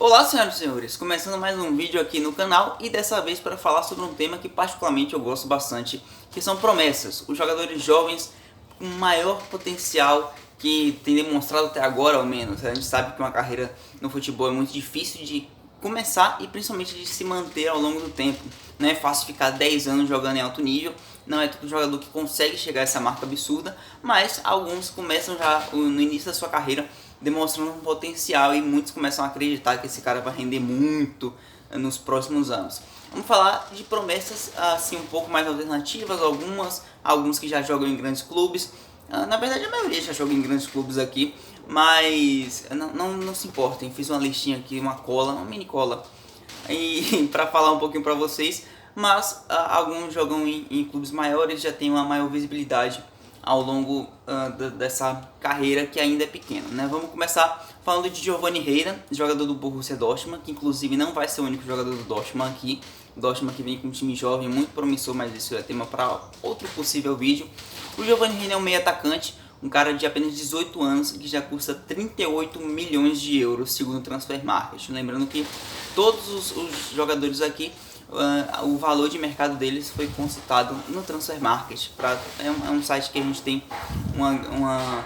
Olá, senhoras e senhores, começando mais um vídeo aqui no canal e dessa vez para falar sobre um tema que particularmente eu gosto bastante, que são promessas, os jogadores jovens com maior potencial que tem demonstrado até agora ao menos. A gente sabe que uma carreira no futebol é muito difícil de começar e principalmente de se manter ao longo do tempo. Não é fácil ficar 10 anos jogando em alto nível, não é todo jogador que consegue chegar a essa marca absurda, mas alguns começam já no início da sua carreira demonstrando um potencial e muitos começam a acreditar que esse cara vai render muito nos próximos anos. Vamos falar de promessas assim um pouco mais alternativas, alguns que já jogam em grandes clubes. Na verdade a maioria já joga em grandes clubes aqui, mas não se importem, fiz uma listinha aqui, uma mini cola, e para falar um pouquinho para vocês, mas alguns jogam em clubes maiores, já tem uma maior visibilidade ao longo dessa carreira que ainda é pequena, né? Vamos começar falando de Giovanni Reina, jogador do Borussia Dortmund, que inclusive não vai ser o único jogador do Dortmund aqui. O Dortmund que vem com um time jovem muito promissor, mas isso é tema para outro possível vídeo. O Giovanni Reina é um meio atacante, um cara de apenas 18 anos que já custa 38 milhões de euros segundo o Transfermarkt. Lembrando que todos os jogadores aqui, o valor de mercado deles foi consultado no Transfermarkt. É um site que a gente tem uma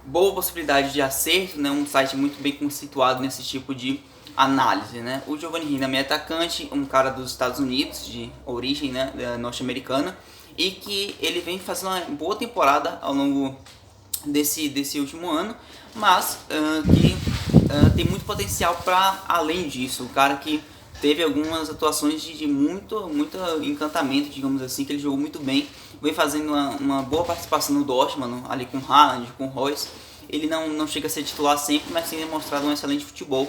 boa possibilidade de acerto, né? Um site muito bem conceituado nesse tipo de análise, né? O Giovanni Reina é atacante, um cara dos Estados Unidos, de origem, né, norte-americana, e que ele vem fazendo uma boa temporada ao longo desse último ano, mas que tem muito potencial para além disso. O cara que teve algumas atuações de muito encantamento, digamos assim, que ele jogou muito bem, vem fazendo uma boa participação no Dortmund, ali com Haaland, com Reus. Ele não chega a ser titular sempre, mas tem demonstrado um excelente futebol,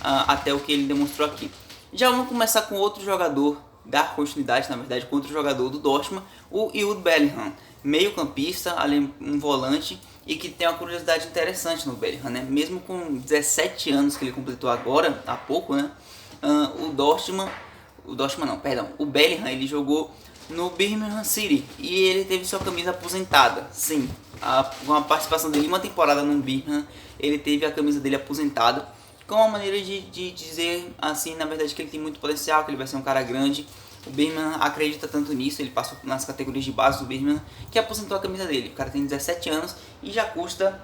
até o que ele demonstrou aqui. Já vamos começar com outro jogador, dar continuidade na verdade com outro jogador do Dortmund, o Jude Bellingham, meio campista, ali um volante, e que tem uma curiosidade interessante no Bellingham, né? Mesmo com 17 anos que ele completou agora, há pouco, né? O Bellingham, ele jogou no Birmingham City e ele teve sua camisa aposentada. Sim, com a participação dele em uma temporada no Birmingham, ele teve a camisa dele aposentada, com uma maneira de dizer assim, na verdade, que ele tem muito potencial, que ele vai ser um cara grande. O Birmingham acredita tanto nisso, ele passou nas categorias de base do Birmingham, que aposentou a camisa dele. O cara tem 17 anos e já custa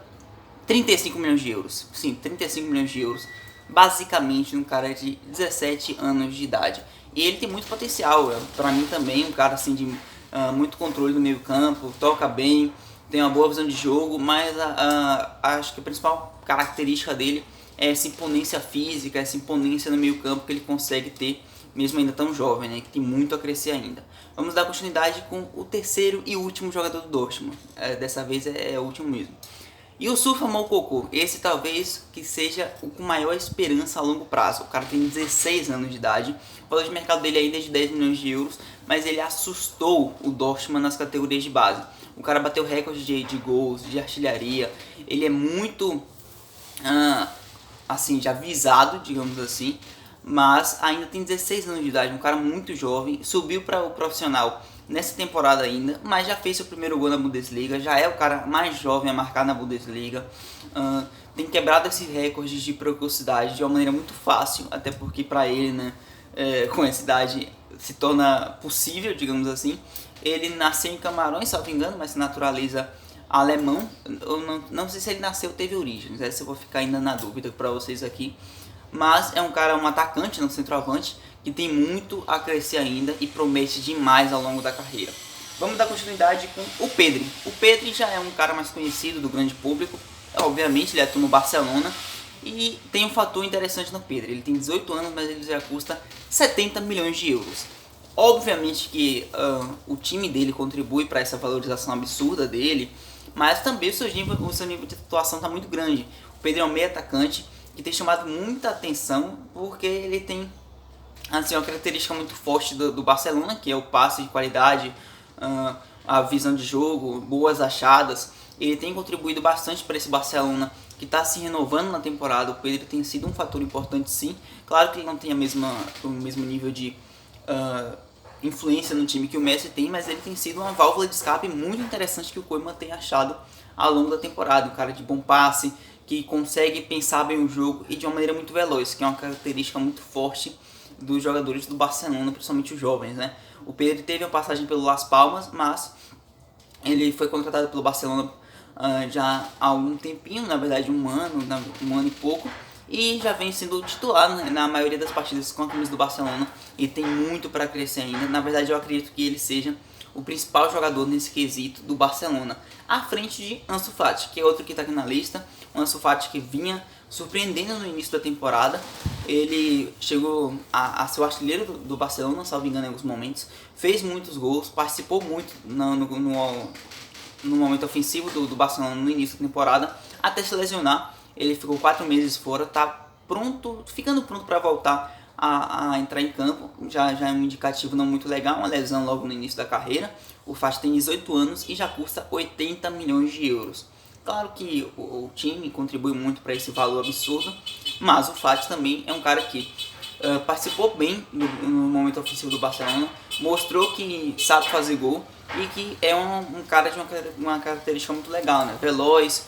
35 milhões de euros. Sim, 35 milhões de euros. Basicamente um cara de 17 anos de idade. E ele tem muito potencial, para mim também, um cara assim de muito controle no meio campo, toca bem, tem uma boa visão de jogo, mas acho que a principal característica dele é essa imponência física, essa imponência no meio campo que ele consegue ter, mesmo ainda tão jovem, né, que tem muito a crescer ainda. Vamos dar continuidade com o terceiro e último jogador do Dortmund, dessa vez é o último mesmo. Youssoufa Moukoko, esse talvez que seja o com maior esperança a longo prazo. O cara tem 16 anos de idade, o valor de mercado dele ainda é de 10 milhões de euros, mas ele assustou o Dortmund nas categorias de base. O cara bateu recorde de gols, de artilharia, ele é muito, assim, já visado, digamos assim, mas ainda tem 16 anos de idade, um cara muito jovem, subiu para o profissional nessa temporada ainda, mas já fez seu primeiro gol na Bundesliga, já é o cara mais jovem a marcar na Bundesliga, tem quebrado esses recordes de precocidade de uma maneira muito fácil, até porque para ele, né, com essa idade se torna possível, digamos assim. Ele nasceu em Camarões, salvo engano, mas se naturaliza alemão. Eu não sei se ele nasceu ou teve origem, essa eu vou ficar ainda na dúvida para vocês aqui. Mas é um cara, um atacante, não centroavante, que tem muito a crescer ainda e promete demais ao longo da carreira. Vamos dar continuidade com o Pedri. O Pedri já é um cara mais conhecido do grande público, obviamente ele atua no Barcelona, e tem um fator interessante no Pedri, ele tem 18 anos, mas ele já custa 70 milhões de euros. Obviamente que o time dele contribui para essa valorização absurda dele, mas também o seu nível de atuação está muito grande. O Pedri é um meio atacante que tem chamado muita atenção porque ele tem assim, uma característica muito forte do Barcelona, que é o passe de qualidade, a visão de jogo, boas achadas. Ele tem contribuído bastante para esse Barcelona que está se renovando na temporada. O Pedro tem sido um fator importante, sim. Claro que ele não tem o mesmo nível de influência no time que o Messi tem, mas ele tem sido uma válvula de escape muito interessante que o Koeman tem achado ao longo da temporada. Um cara de bom passe, que consegue pensar bem o jogo e de uma maneira muito veloz, que é uma característica muito forte dos jogadores do Barcelona, principalmente os jovens, né? O Pedri teve uma passagem pelo Las Palmas, mas ele foi contratado pelo Barcelona já há algum tempinho, na verdade um ano e pouco, e já vem sendo titular, né, na maioria das partidas com a camisa do Barcelona, e tem muito para crescer ainda. Na verdade eu acredito que ele seja o principal jogador nesse quesito do Barcelona, à frente de Ansu Fati, que é outro que está aqui na lista. O Ansu Fati, que vinha surpreendendo no início da temporada, ele chegou a ser o artilheiro do Barcelona, salvo engano, em alguns momentos, fez muitos gols, participou muito no momento ofensivo do Barcelona no início da temporada, até se lesionar. Ele ficou 4 meses fora, tá ficando pronto para voltar a entrar em campo. Já é um indicativo não muito legal, uma lesão logo no início da carreira. O Fati tem 18 anos e já custa 80 milhões de euros. Claro que o time contribui muito para esse valor absurdo, mas o Fati também é um cara que participou bem no momento ofensivo do Barcelona, mostrou que sabe fazer gol e que é um cara de uma característica muito legal, né? Veloz,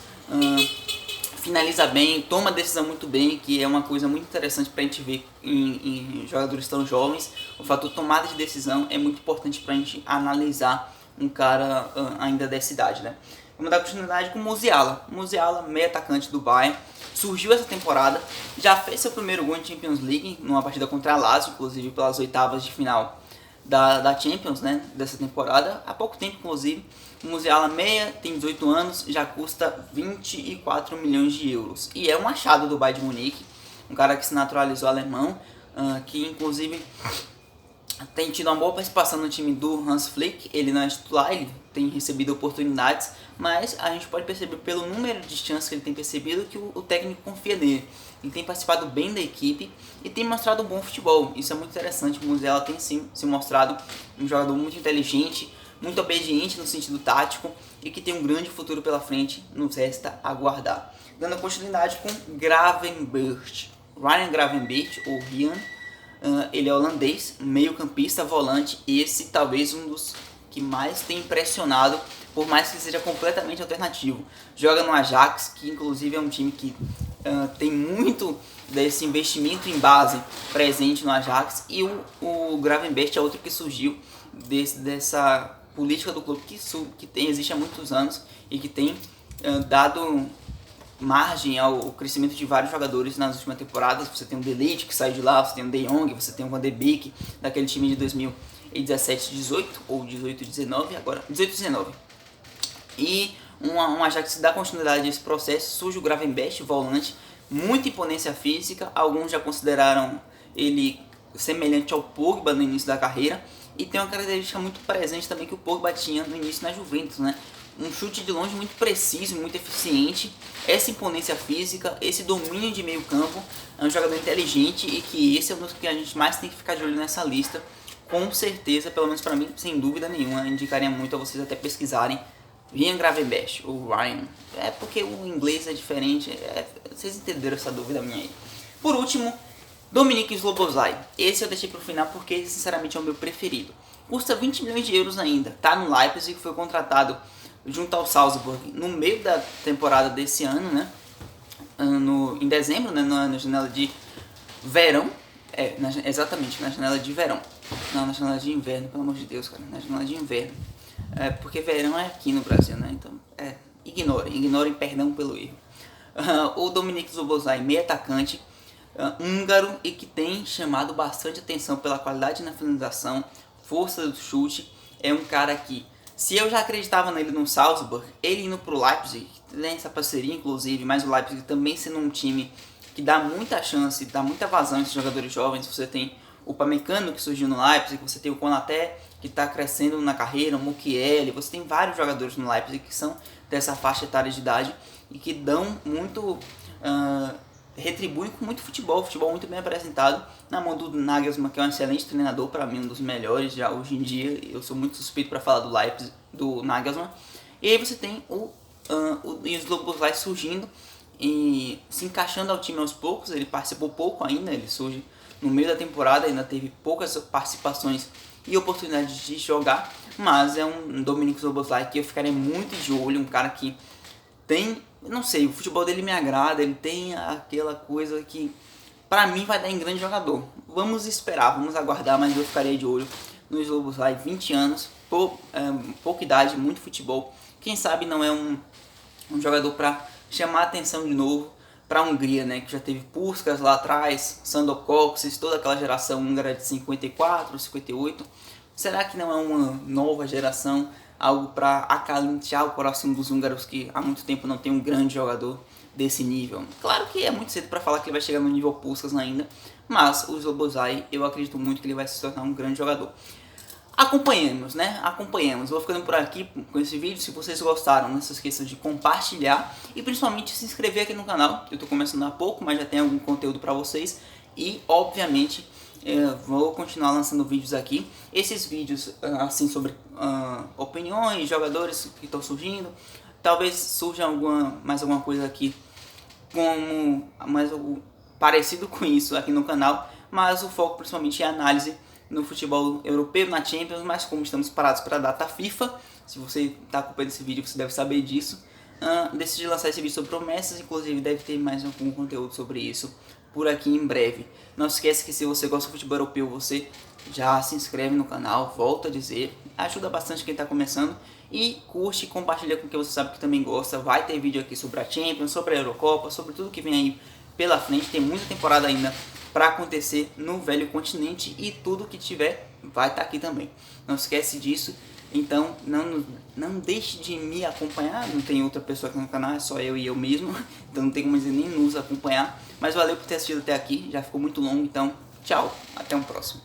finaliza bem, toma decisão muito bem, que é uma coisa muito interessante para a gente ver em jogadores tão jovens. O fator tomada de decisão é muito importante para a gente analisar um cara ainda dessa idade, né? Vamos dar continuidade com o Musiala. Musiala, meio atacante do Bayern, surgiu essa temporada, já fez seu primeiro gol em Champions League, numa partida contra a Lazio, inclusive pelas oitavas de final da Champions, né, dessa temporada, há pouco tempo inclusive. O Musiala meia, tem 18 anos, já custa 24 milhões de euros. E é um achado do Bayern de Munique, um cara que se naturalizou alemão, que inclusive tem tido uma boa participação no time do Hans Flick. Ele não é titular, ele tem recebido oportunidades, mas a gente pode perceber pelo número de chances que ele tem percebido que o técnico confia nele. Ele tem participado bem da equipe e tem mostrado um bom futebol. Isso é muito interessante. O Musiala tem sim se mostrado um jogador muito inteligente, muito obediente no sentido tático e que tem um grande futuro pela frente. Nos resta aguardar. Dando continuidade com Gravenberch. Ryan Gravenberch, ou Ryan. Ele é holandês, meio campista, volante. Esse talvez um dos que mais tem impressionado, por mais que seja completamente alternativo. Joga no Ajax, que inclusive é um time que tem muito desse investimento em base presente no Ajax. E o Gravenberch é outro que surgiu dessa política do clube que existe há muitos anos e que tem dado margem ao crescimento de vários jogadores nas últimas temporadas. Você tem o De Ligt, que saiu de lá, você tem o De Jong, você tem o Van de Beek, daquele time de 2017-18, ou 18-19, agora 18-19. E um Ajax que dá continuidade a esse processo, surge o Gravenberch, volante, muita imponência física. Alguns já consideraram ele semelhante ao Pogba no início da carreira, e tem uma característica muito presente também que o Pogba tinha no início na Juventus, né? Um chute de longe muito preciso, muito eficiente, essa imponência física, esse domínio de meio campo. É um jogador inteligente e que esse é um dos que a gente mais tem que ficar de olho nessa lista, com certeza, pelo menos para mim, sem dúvida nenhuma. Indicaria muito a vocês até pesquisarem Ryan Gravenberch, ou Ryan, é porque o inglês é diferente, vocês entenderam essa dúvida minha aí. Por último, Dominik Szoboszlai. Esse eu deixei pro final porque sinceramente é o meu preferido. Custa 20 milhões de euros ainda, tá no Leipzig, foi contratado junto ao Salzburg no meio da temporada desse ano, né? Em dezembro, né? Na janela de verão. Exatamente, na janela de verão. Não, na janela de inverno, pelo amor de Deus, cara. Na janela de inverno. Porque verão é aqui no Brasil, né? Então, ignorem, perdão pelo erro. O Dominik Szoboszlai, meio atacante, húngaro, e que tem chamado bastante atenção pela qualidade na finalização, força do chute. É um cara que, se eu já acreditava nele no Salzburg, ele indo pro Leipzig, tem essa parceria inclusive, mas o Leipzig também sendo um time que dá muita chance, dá muita vazão a esses jogadores jovens. Você tem o Upamecano, que surgiu no Leipzig, você tem o Konaté, que está crescendo na carreira, o Mukiele, você tem vários jogadores no Leipzig que são dessa faixa etária de idade e que dão muito, retribuem com muito futebol muito bem apresentado, na mão do Nagelsmann, que é um excelente treinador, para mim um dos melhores já hoje em dia. Eu sou muito suspeito para falar do Leipzig, do Nagelsmann. E aí você tem o Szoboszlai surgindo e se encaixando ao time aos poucos. Ele participou pouco ainda, ele surge no meio da temporada, ainda teve poucas participações e oportunidades de jogar, mas é um Dominik Szoboszlai que eu ficaria muito de olho, um cara que tem, não sei, o futebol dele me agrada, ele tem aquela coisa que pra mim vai dar em grande jogador. Vamos esperar, vamos aguardar, mas eu ficarei de olho no Szoboszlai, 20 anos, pouca idade, muito futebol. Quem sabe não é um jogador para chamar a atenção de novo para a Hungria, né, que já teve Puskás lá atrás, Sandor Kocsis, toda aquela geração húngara de 54, 58. Será que não é uma nova geração, algo para acalentar o coração dos húngaros que há muito tempo não tem um grande jogador desse nível? Claro que é muito cedo para falar que ele vai chegar no nível Puskás ainda, mas o Szoboszlai, eu acredito muito que ele vai se tornar um grande jogador. Acompanhemos, né? Acompanhemos. Vou ficando por aqui com esse vídeo. Se vocês gostaram, não se esqueçam de compartilhar e principalmente se inscrever aqui no canal. Eu estou começando há pouco, mas já tem algum conteúdo para vocês. E, obviamente, vou continuar lançando vídeos aqui. Esses vídeos, assim, sobre opiniões, jogadores que estão surgindo. Talvez surja mais alguma coisa aqui como mais algo parecido com isso aqui no canal. Mas o foco principalmente é a análise no futebol europeu, na Champions, mas como estamos parados para a data FIFA, se você está acompanhando esse vídeo, você deve saber disso, decidi lançar esse vídeo sobre promessas, inclusive deve ter mais algum conteúdo sobre isso por aqui em breve. Não se esqueça que se você gosta do futebol europeu, você já se inscreve no canal, volto a dizer, ajuda bastante quem está começando, e curte e compartilha com quem você sabe que também gosta. Vai ter vídeo aqui sobre a Champions, sobre a Eurocopa, sobre tudo que vem aí pela frente, tem muita temporada ainda para acontecer no velho continente e tudo que tiver vai estar aqui também. Não esquece disso, então não deixe de me acompanhar, não tem outra pessoa aqui no canal, é só eu e eu mesmo, então não tem como dizer nem nos acompanhar, mas valeu por ter assistido até aqui, já ficou muito longo, então tchau, até um próximo.